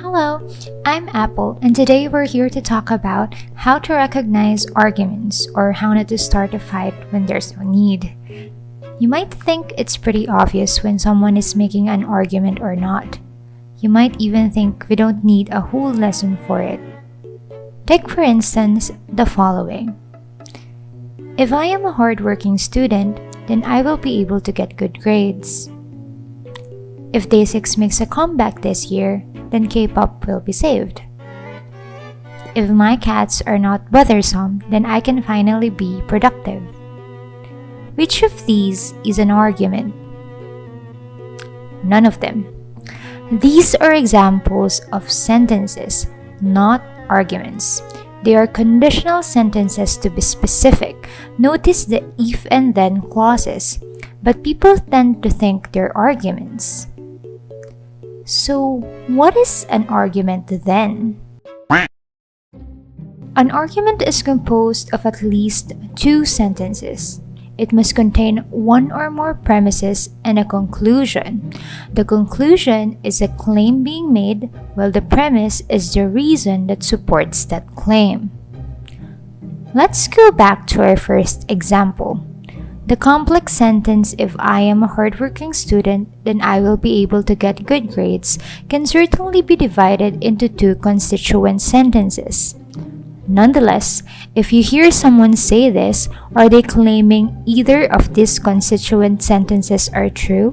Hello, I'm Apple, and today we're here to talk about how to recognize arguments or how not to start a fight when there's no need. You might think it's pretty obvious when someone is making an argument or not. You might even think we don't need a whole lesson for it. Take, for instance, the following. If I am a hardworking student, then I will be able to get good grades. If Day 6 makes a comeback this year, then K-pop will be saved. If my cats are not bothersome, then I can finally be productive. Which of these is an argument? None of them. These are examples of sentences, not arguments. They are conditional sentences to be specific. Notice the if and then clauses, but people tend to think they're arguments. So, what is an argument then? An argument is composed of at least two sentences. It must contain one or more premises and a conclusion. The conclusion is a claim being made, while the premise is the reason that supports that claim. Let's go back to our first example. The complex sentence, if I am a hardworking student, then I will be able to get good grades, can certainly be divided into two constituent sentences. Nonetheless, if you hear someone say this, are they claiming either of these constituent sentences are true?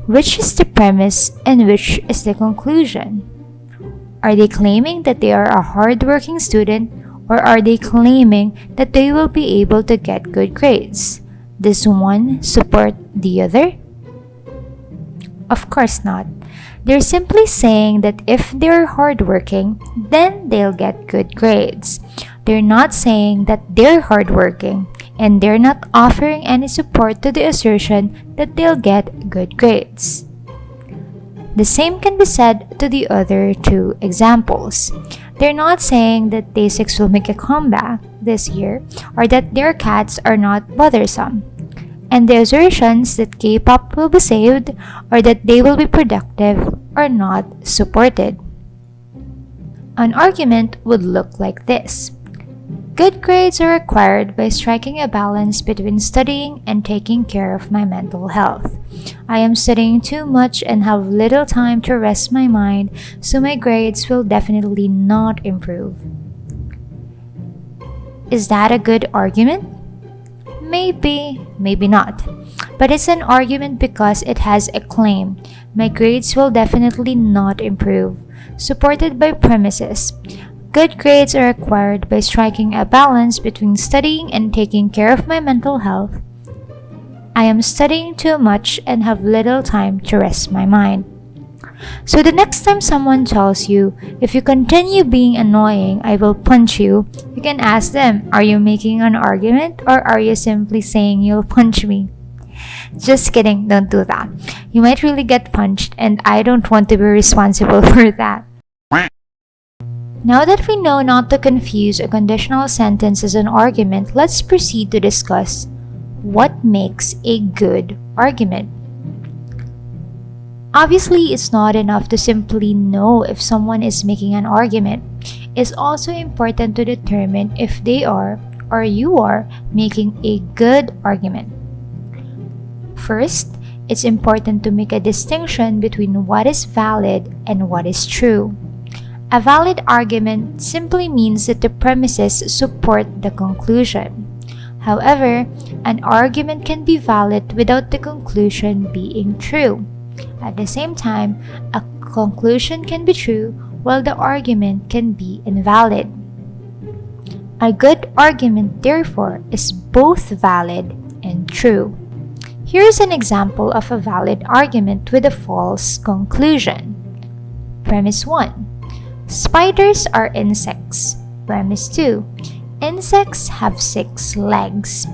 Which is the premise and which is the conclusion? Are they claiming that they are a hardworking student, or are they claiming that they will be able to get good grades? Does one support the other? Of course not. They're simply saying that if they're hardworking, then they'll get good grades. They're not saying that they're hardworking, and they're not offering any support to the assertion that they'll get good grades. The same can be said to the other two examples. They're not saying that Day 6 will make a comeback this year or that their cats are not bothersome. And the assertions that K-pop will be saved or that they will be productive are not supported. An argument would look like this. Good grades are acquired by striking a balance between studying and taking care of my mental health. I am studying too much and have little time to rest my mind, so my grades will definitely not improve. Is that a good argument? Maybe, maybe not. But it's an argument because it has a claim. My grades will definitely not improve, supported by premises. Good grades are acquired by striking a balance between studying and taking care of my mental health. I am studying too much and have little time to rest my mind. So the next time someone tells you, if you continue being annoying, I will punch you, you can ask them, are you making an argument or are you simply saying you'll punch me? Just kidding, don't do that. You might really get punched and I don't want to be responsible for that. Now that we know not to confuse a conditional sentence as an argument, let's proceed to discuss what makes a good argument. Obviously, it's not enough to simply know if someone is making an argument. It's also important to determine if they are or you are making a good argument. First, it's important to make a distinction between what is valid and what is true. A valid argument simply means that the premises support the conclusion. However, an argument can be valid without the conclusion being true. At the same time, a conclusion can be true while the argument can be invalid. A good argument, therefore, is both valid and true. Here's an example of a valid argument with a false conclusion. Premise 1. Spiders are insects. Premise 2. Insects have 6 legs.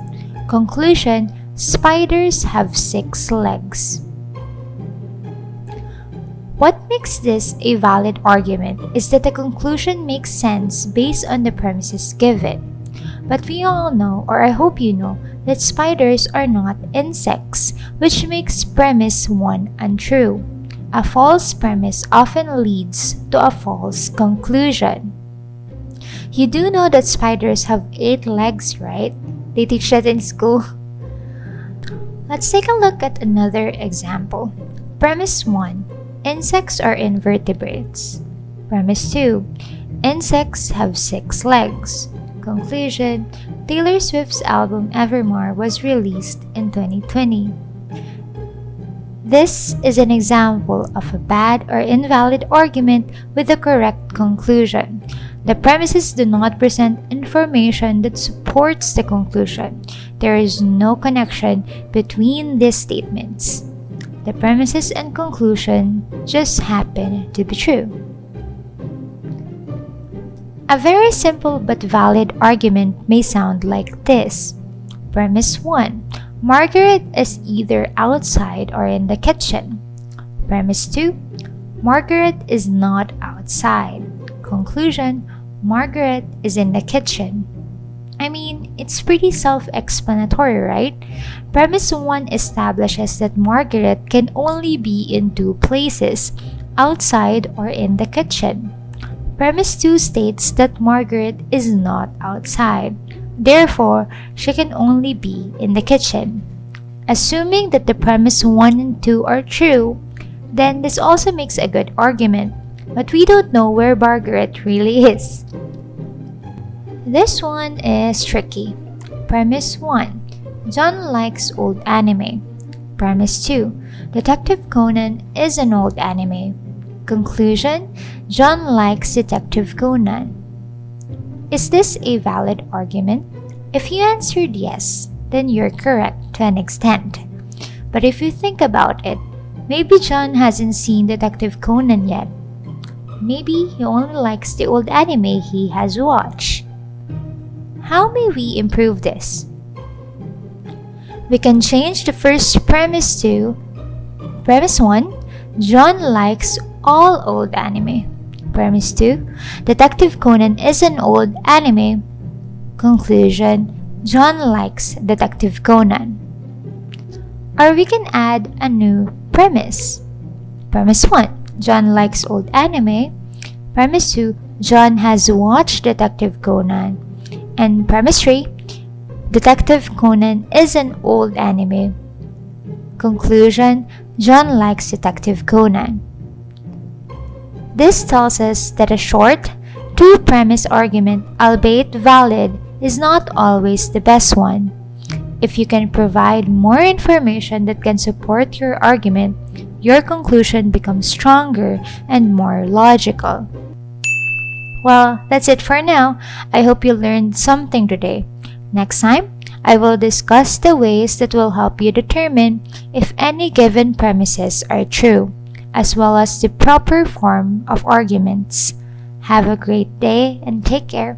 Conclusion: spiders have 6 legs. What makes this a valid argument is that the conclusion makes sense based on the premises given. But we all know, or I hope you know, that spiders are not insects, which makes premise 1 untrue. A false premise often leads to a false conclusion. You do know that spiders have 8 legs, right? They teach that in school. Let's take a look at another example. Premise 1. Insects are invertebrates. Premise 2. Insects have 6 legs. Conclusion: Taylor Swift's album Evermore was released in 2020. This is an example of a bad or invalid argument with a correct conclusion. The premises do not present information that supports the conclusion. There is no connection between these statements. The premises and conclusion just happen to be true. A very simple but valid argument may sound like this. Premise 1. Margaret is either outside or in the kitchen. Premise 2. Margaret is not outside. Conclusion: Margaret is in the kitchen. I mean, it's pretty self-explanatory, right? Premise 1 establishes that Margaret can only be in 2 places, outside or in the kitchen. Premise 2 states that Margaret is not outside. Therefore, she can only be in the kitchen. Assuming that the premise 1 and 2 are true, then this also makes a good argument, but we don't know where Margaret really is. This one is tricky. Premise 1. John likes old anime. Premise 2. Detective Conan is an old anime. Conclusion: John likes Detective Conan. Is this a valid argument? If you answered yes, then you're correct to an extent. But if you think about it, maybe John hasn't seen Detective Conan yet. Maybe he only likes the old anime he has watched. How may we improve this? We can change the first premise to Premise 1. John likes all old anime. Premise 2. Detective Conan is an old anime. Conclusion: John likes Detective Conan. Or we can add a new premise. Premise 1. John likes old anime. Premise 2. John has watched Detective Conan. And Premise 3. Detective Conan is an old anime. Conclusion: John likes Detective Conan. This tells us that a short, 2-premise argument, albeit valid, is not always the best one. If you can provide more information that can support your argument, your conclusion becomes stronger and more logical. Well, that's it for now. I hope you learned something today. Next time, I will discuss the ways that will help you determine if any given premises are true, as well as the proper form of arguments. Have a great day and take care.